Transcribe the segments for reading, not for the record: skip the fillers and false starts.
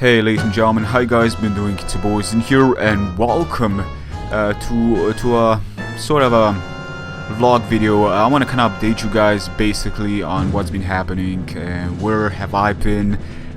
Hey ladies and gentlemen, how you guys been doing? It's your boys in here, and welcome to a sort of a vlog video. I want to kind of update you guys basically on what's been happening, where have I been,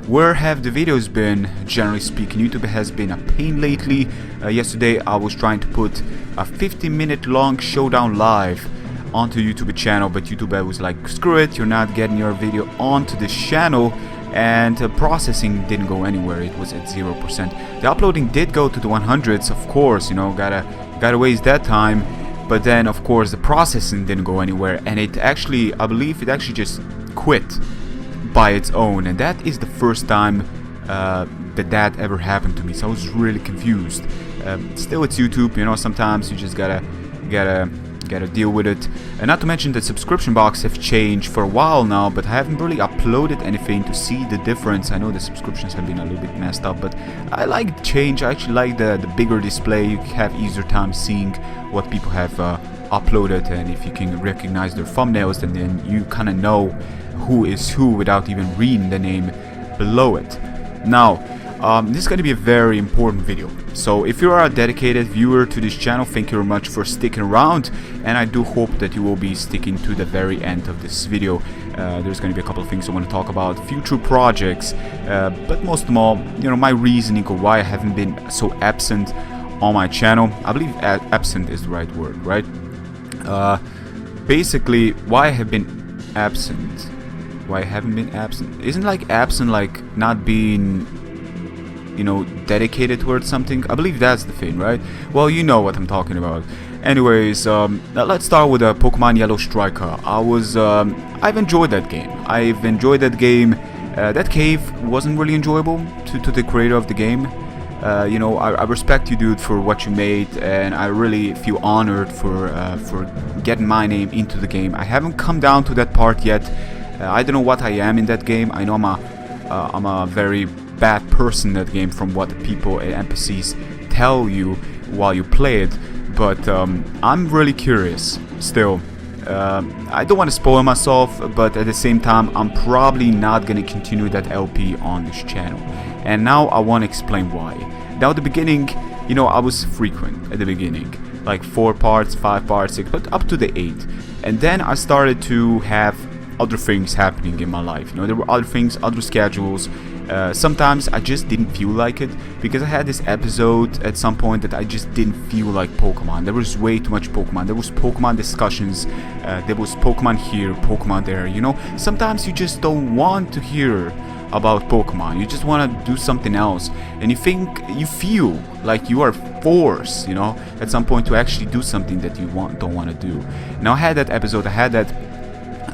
where have the videos been. Generally speaking, YouTube has been a pain lately. Yesterday I was trying to put a 50-minute long showdown live onto YouTube channel, but YouTube was like, screw it, you're not getting your video onto this channel. And processing didn't go anywhere. It was at 0%. The uploading did go to the 100s, of course, you know, gotta waste that time. But then of course the processing didn't go anywhere, and it actually, I believe it actually just quit by its own, and that is the first time that ever happened to me. So I was really confused. Still, it's YouTube, you know, sometimes you just gotta deal with it. And not to mention the subscription box have changed for a while now, but I haven't really uploaded anything to see the difference. I know the subscriptions have been a little bit messed up, but I like the change. I actually like the bigger display. You have easier time seeing what people have uploaded, and if you can recognize their thumbnails, then you kind of know who is who without even reading the name below it. Now this is going to be a very important video, so if you are a dedicated viewer to this channel, thank you very much for sticking around, and I do hope that you will be sticking to the very end of this video. There's going to be a couple of things I want to talk about, future projects, but most of all, you know, my reasoning of why I haven't been so absent on my channel. I believe absent is the right word, right? Basically, why I have been absent. Why I haven't been absent? Isn't like absent like not being, you know, dedicated towards something? I believe that's the thing, right? Well, you know what I'm talking about. Anyways, let's start with Pokemon Yellow Striker. I've enjoyed that game. That cave wasn't really enjoyable to the creator of the game. You know, I respect you, dude, for what you made, and I really feel honored for getting my name into the game. I haven't come down to that part yet. I don't know what I am in that game. I know I'm a very bad person in that game from what the people and NPCs tell you while you play it, but I'm really curious still. I don't want to spoil myself, but at the same time I'm probably not gonna continue that LP on this channel, and now I want to explain why. Now at the beginning, you know, I was frequent at the beginning, like 4 parts, 5 parts, 6, but up to the 8, and then I started to have other things happening in my life. You know, there were other things, other schedules. Sometimes I just didn't feel like it, because I had this episode at some point that I just didn't feel like Pokemon. There was way too much Pokemon. There was Pokemon discussions. There was Pokemon here, Pokemon there. You know, sometimes you just don't want to hear about Pokemon. You just want to do something else, and you feel like you are forced, you know, at some point to actually do something that you don't want to do. Now I had that episode. I had that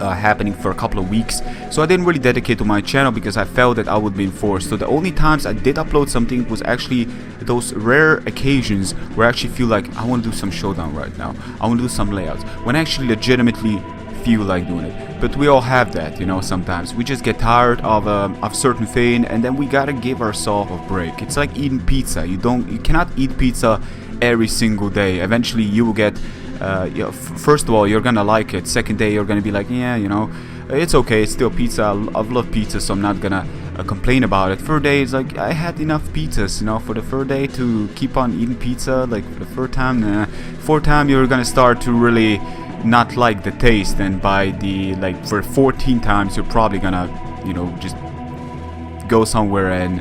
happening for a couple of weeks, so I didn't really dedicate to my channel because I felt that I would be forced. So the only times I did upload something was actually those rare occasions where I actually feel like I want to do some showdown right now, I want to do some layouts, when I actually legitimately feel like doing it. But we all have that, you know. Sometimes we just get tired of certain thing, and then we gotta give ourselves a break. It's like eating pizza. You cannot eat pizza every single day. Eventually you will get you know, first of all, you're gonna like it. Second day, you're gonna be like, yeah, you know, it's okay, it's still pizza. I love pizza, so I'm not gonna complain about it. Third day, it's like, I had enough pizzas, you know, for the third day to keep on eating pizza. Like for the third time, nah. Fourth time, you're gonna start to really not like the taste, and by the, like, for 14 times, you're probably gonna, you know, just go somewhere and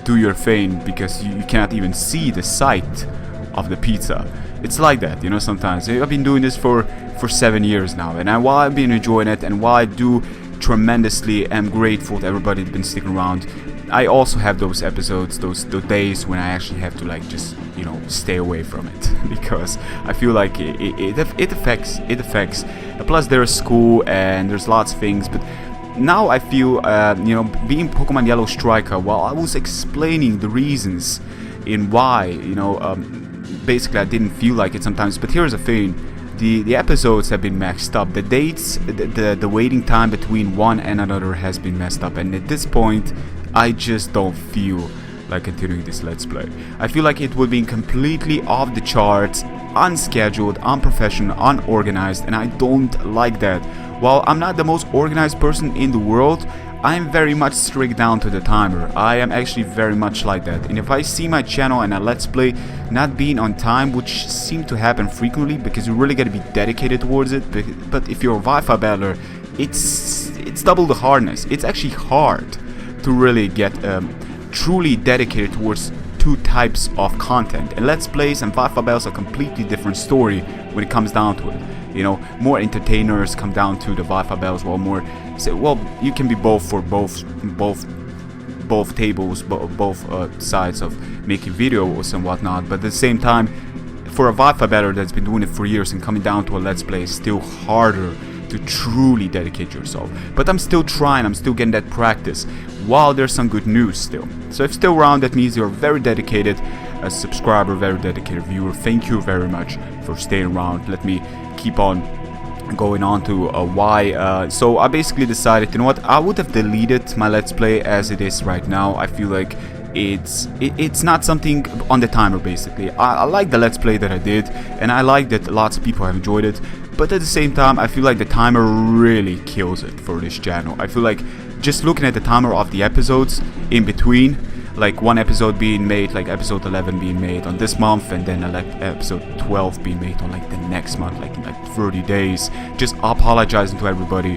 do your thing, because you cannot even see the sight of the pizza. It's like that, you know. Sometimes I've been doing this for 7 years now, and while I've been enjoying it, and while I do tremendously am grateful to everybody that's been sticking around, I also have those episodes, those days when I actually have to, like, just, you know, stay away from it because I feel like it affects. Plus there's school and there's lots of things, but now I feel, you know, being Pokemon Yellow Striker, while I was explaining the reasons in why, you know, basically I didn't feel like it sometimes. But here's the thing, the episodes have been messed up. The dates, the waiting time between one and another has been messed up, and at this point I just don't feel like continuing this Let's Play. I feel like it would be completely off the charts, unscheduled, unprofessional, unorganized, and I don't like that. While I'm not the most organized person in the world, I am very much strict down to the timer. I am actually very much like that. And if I see my channel and a let's play not being on time, which seem to happen frequently because you really got to be dedicated towards it. But if you're a Wi-Fi battler, it's double the hardness. It's actually hard to really get truly dedicated towards two types of content. And let's plays and Wi-Fi battles are a completely different story when it comes down to it. You know, more entertainers come down to the Wi-Fi battles, while more say, well, you can be both for both tables, both sides of making videos and whatnot. But at the same time, for a Wi-Fi battler that's been doing it for years and coming down to a let's play is still harder to truly dedicate yourself. But I'm still trying, I'm still getting that practice, while there's some good news still. So if still around, that means you're very dedicated a subscriber, very dedicated viewer. Thank you very much for staying around. Let me keep on going on to why. So I basically decided, you know what, I would have deleted my let's play as it is right now. I feel like it's not something on the timer. Basically, I like the let's play that I did, and I like that lots of people have enjoyed it. But at the same time, I feel like the timer really kills it for this channel. I feel like just looking at the timer of the episodes in between, like one episode being made, like episode 11 being made on this month, and then episode 12 being made on like the next month, like in like 30 days. Just apologizing to everybody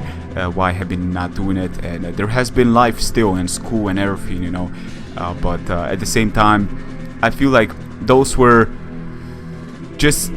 why I have been not doing it, and there has been life still in school and everything, you know. But at the same time, I feel like those were just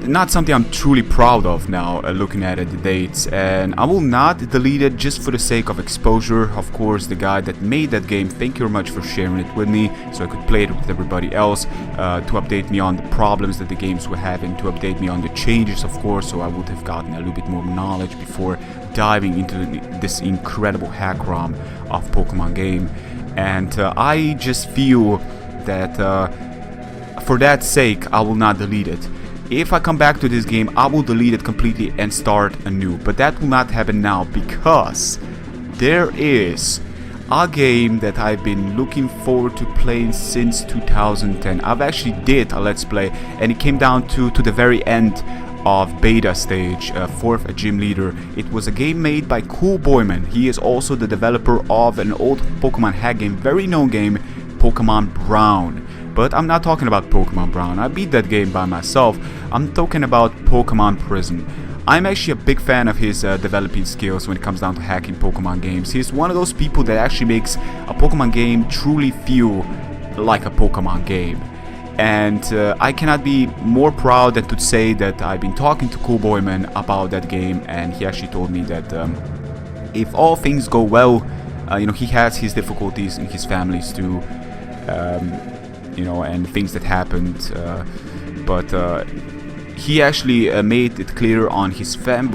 not something I'm truly proud of now, looking at it, the dates, and I will not delete it just for the sake of exposure. Of course, the guy that made that game, thank you very much for sharing it with me so I could play it with everybody else, to update me on the problems that the games were having, to update me on the changes, of course, so I would have gotten a little bit more knowledge before diving into this incredible hack ROM of Pokemon game. And I just feel that for that sake, I will not delete it. If I come back to this game, I will delete it completely and start anew. But that will not happen now, because there is a game that I've been looking forward to playing since 2010. I've actually did a let's play, and it came down to the very end of beta stage, fourth a gym leader. It was a game made by Cool Boyman. He is also the developer of an old Pokemon hack game, very known game, Pokemon Brown. But I'm not talking about Pokemon Brown. I beat that game by myself. I'm talking about Pokemon Prism. I'm actually a big fan of his developing skills when it comes down to hacking Pokemon games. He's one of those people that actually makes a Pokemon game truly feel like a Pokemon game. And I cannot be more proud than to say that I've been talking to Cool Boyman about that game, and he actually told me that if all things go well, you know, he has his difficulties in his families too. You know, and things that happened, but he actually made it clear on his fan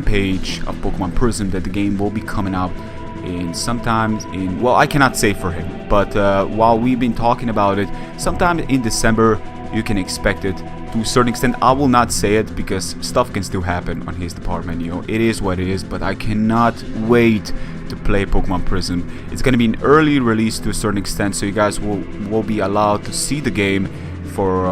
page of Pokemon Prism that the game will be coming out in sometimes in, well, I cannot say for him, but while we've been talking about it, sometime in December you can expect it. To a certain extent, I will not say it because stuff can still happen on his department, you know, it is what it is, but I cannot wait to play Pokemon Prism. It's going to be an early release to a certain extent, so you guys will be allowed to see the game for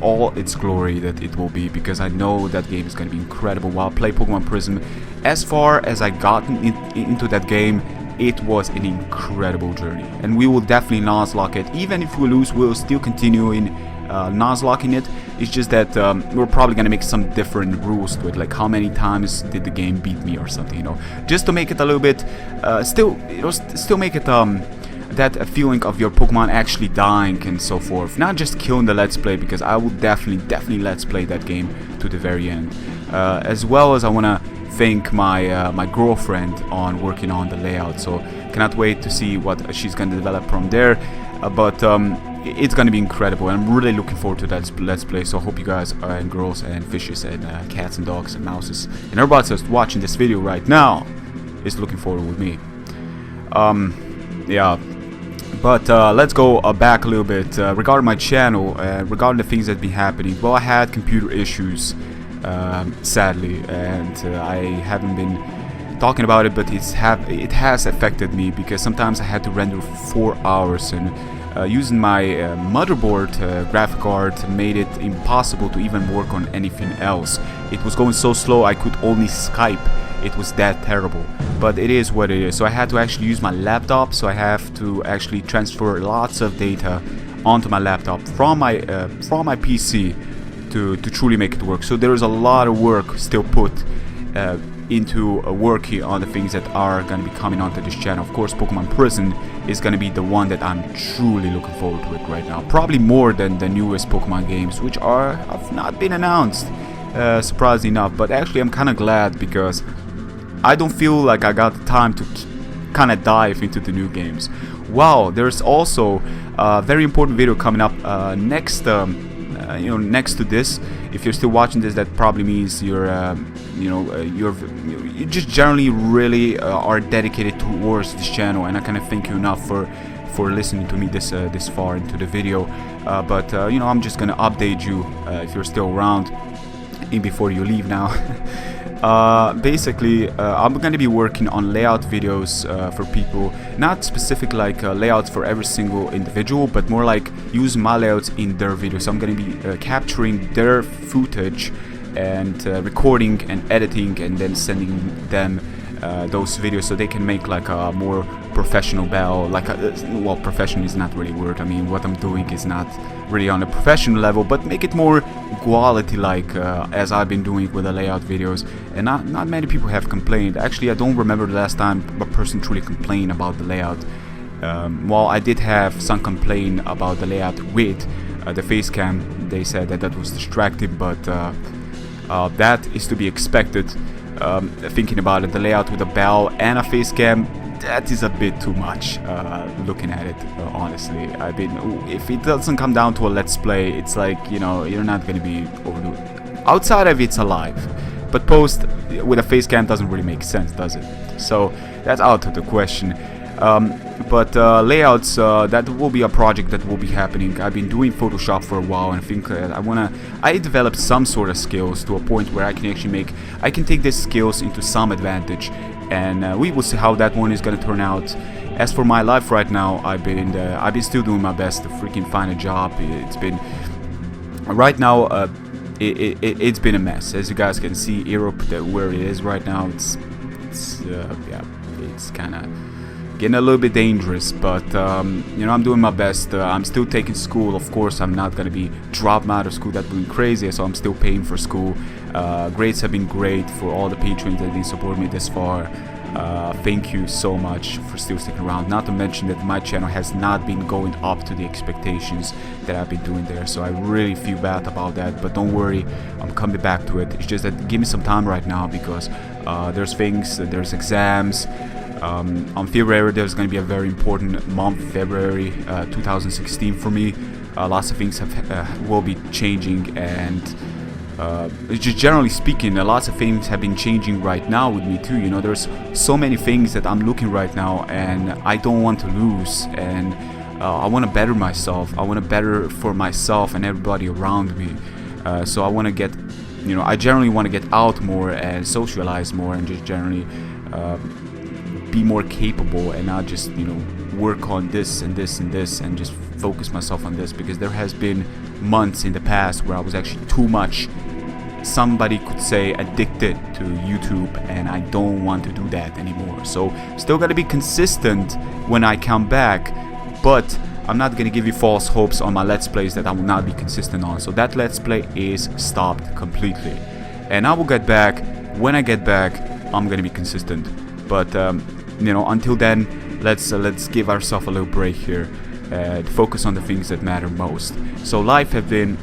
all its glory that it will be, because I know that game is going to be incredible. While I play Pokemon Prism, as far as I gotten into that game, it was an incredible journey, and we will definitely Nuzlocke it. Even if we lose, we'll still continue in Nuzlocking it. It's just that we're probably gonna make some different rules to it, like how many times did the game beat me or something, you know, just to make it a little bit still make it that feeling of your Pokemon actually dying and so forth, not just killing the let's play, because I will definitely let's play that game to the very end. As well as I want to thank my girlfriend on working on the layout, so cannot wait to see what she's gonna develop from there. But it's gonna be incredible, and I'm really looking forward to that let's play. So I hope you guys and girls and fishes and cats and dogs and mouses and everybody that's watching this video right now is looking forward with me. Yeah, but let's go back a little bit regarding my channel, regarding the things that have been happening. Well, I had computer issues, sadly, and I haven't been talking about it, but it has affected me, because sometimes I had to render for 4 hours, and using my motherboard graphic card made it impossible to even work on anything else. It was going so slow I could only Skype it was that terrible, but it is what it is. So I had to actually use my laptop, so I have to actually transfer lots of data onto my laptop from my PC to truly make it work. So there is a lot of work still put into working on the things that are going to be coming onto this channel. Of course, Pokemon Prism is going to be the one that I'm truly looking forward to it right now, probably more than the newest Pokemon games, which have not been announced, surprisingly enough. But actually I'm kind of glad, because I don't feel like I got the time to kind of dive into the new games. Wow, there's also a very important video coming up next next to this. If you're still watching this, that probably means you just generally really are dedicated towards this channel, and I kind of thank you enough for listening to me this far into the video. But I'm just gonna update you if you're still around before you leave now. Basically, I'm going to be working on layout videos for people, not specific like layouts for every single individual, but more like using my layouts in their videos. So I'm going to be capturing their footage and recording and editing, and then sending them those videos so they can make like a more professional bell, like well, professional is not really a word. I mean, what I'm doing is not really on a professional level, but make it more quality like as I've been doing with the layout videos. And not many people have complained. Actually, I don't remember the last time a person truly complained about the layout. Well, I did have some complaint about the layout with the face cam. They said that was distracting, but that is to be expected. Thinking about it, the layout with a bell and a face cam, that is a bit too much. Looking at it, honestly, I mean, if it doesn't come down to a let's play, it's like, you're not gonna be overdoing it. Outside of it's alive, but post with a face cam doesn't really make sense, does it? So that's out of the question. But layouts, that will be a project that will be happening. I've been doing Photoshop for a while, and I think I developed some sort of skills to a point where I can take these skills into some advantage, and we will see how that one is going to turn out. As for my life right now, I've been still doing my best to freaking find a job. It's been right now. It's been a mess, as you guys can see. Europe, where it is right now, it's kind of getting a little bit dangerous, but I'm doing my best. I'm still taking school. Of course, I'm not gonna be dropped out of school. That would be crazy. So I'm still paying for school. Grades have been great for all the patrons that have been supporting me this far. Thank you so much for still sticking around. Not to mention that my channel has not been going up to the expectations that I've been doing there, so I really feel bad about that. But don't worry, I'm coming back to it. It's just that give me some time right now, because there's exams. On February, there's going to be a very important month, February 2016 for me. Lots of things will be changing, and just generally speaking, lots of things have been changing right now with me too. There's so many things that I'm looking right now, and I don't want to lose, and I want to better myself. I want to better for myself and everybody around me. So I want to get, I generally want to get out more and socialize more, and just generally be more capable, and not just work on this and this and this and just focus myself on this, because there has been months in the past where I was actually too much, somebody could say, addicted to YouTube, and I don't want to do that anymore. So still gotta be consistent when I come back, but I'm not gonna give you false hopes on my let's plays that I will not be consistent on. So that let's play is stopped completely, and I will get back. When I get back, I'm gonna be consistent, but until then, let's give ourselves a little break here and focus on the things that matter most. So life have been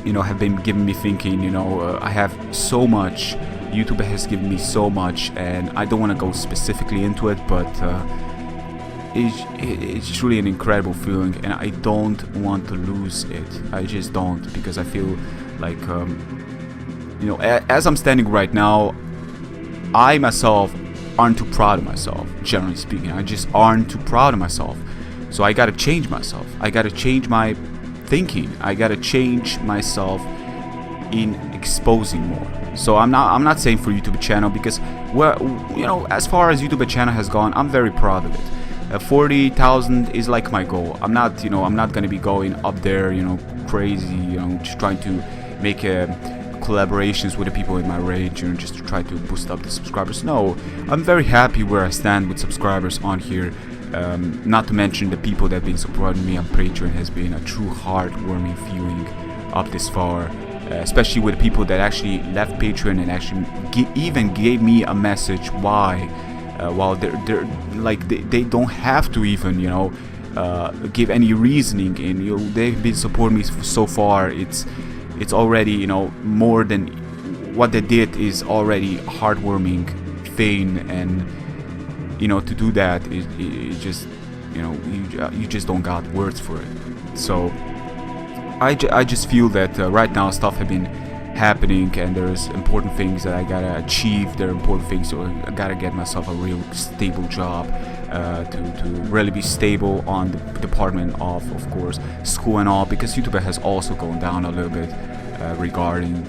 giving me thinking. I have so much. YouTube has given me so much, and I don't want to go specifically into it, but it's truly an incredible feeling, and I don't want to lose it. I just don't, because I feel like as I'm standing right now, I myself aren't too proud of myself. Generally speaking, I just aren't too proud of myself. So I gotta change myself. I gotta change my thinking. I gotta change myself in exposing more. So I'm not saying for YouTube channel, because as far as YouTube channel has gone, I'm very proud of it. 40,000 is like my goal. I'm not gonna be going up there, crazy, just trying to make collaborations with the people in my range, just to try to boost up the subscribers. No, I'm very happy where I stand with subscribers on here. Not to mention the people that have been supporting me on Patreon has been a true heartwarming feeling up this far, especially with people that actually left Patreon and actually even gave me a message why, while they're like they don't have to even give any reasoning, and they've been supporting me so far. It's already more than what they did is already a heartwarming thing, and to do that it just you just don't got words for it. So I just feel that right now stuff have been happening, and there's important things that I gotta achieve. There are important things, so I gotta get myself a real stable job to really be stable on the department of course, school and all, because YouTube has also gone down a little bit regarding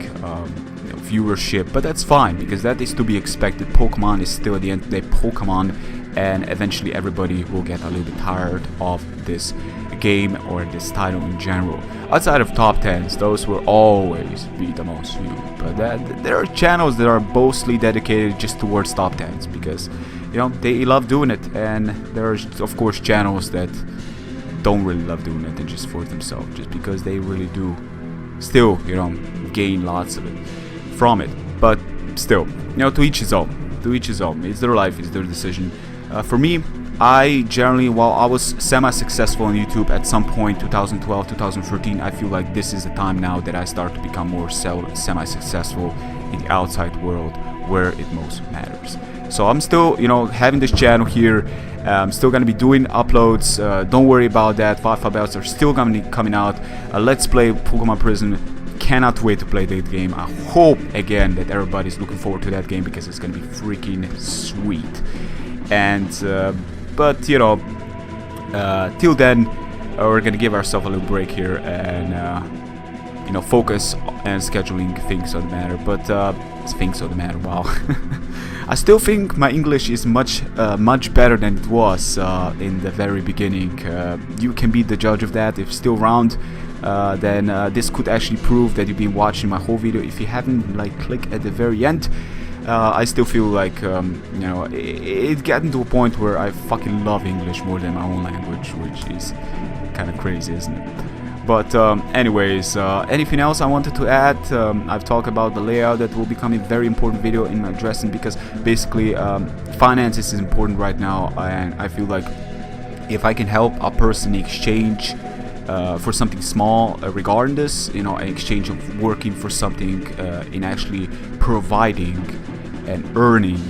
viewership, but that's fine because that is to be expected. Pokemon is still at the end of the day Pokemon, and eventually everybody will get a little bit tired of this game or this title in general. Outside of top 10s, those will always be the most viewed, but there are channels that are mostly dedicated just towards top 10s because they love doing it, and there's of course channels that don't really love doing it and just for themselves, just because they really do still gain lots of it from it. But still, to each his own. It's their life, it's their decision. For me, I generally, while I was semi-successful on YouTube at some point, 2012, 2013, I feel like this is the time now that I start to become more semi-successful in the outside world where it most matters. So I'm still, having this channel here. I'm still gonna be doing uploads. Don't worry about that. 5 belts are still gonna be coming out. Let's play Pokemon Prism. Cannot wait to play that game. I hope again that everybody's looking forward to that game because it's gonna be freaking sweet. And but till then, we're gonna give ourselves a little break here and focus and scheduling things on the matter. But things on the matter. Wow. I still think my English is much better than it was in the very beginning. You can be the judge of that. If still around, then this could actually prove that you've been watching my whole video. If you haven't, click at the very end. I still feel like it getting to a point where I fucking love English more than my own language, which is kind of crazy, isn't it? But anyways, anything else I wanted to add? I've talked about the layout that will become a very important video in my addressing, because basically finances is important right now, and I feel like if I can help a person exchange for something small regarding this, an exchange of working for something in actually providing and earning,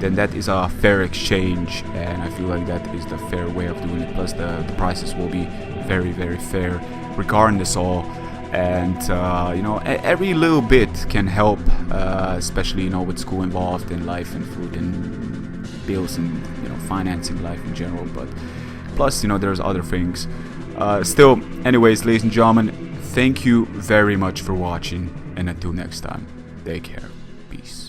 then that is a fair exchange, and I feel like that is the fair way of doing it. Plus the prices will be very, very fair regarding this all, and every little bit can help, especially with school involved and life and food and bills and financing life in general. But plus there's other things. Still, anyways, ladies and gentlemen, thank you very much for watching, and until next time, take care, peace.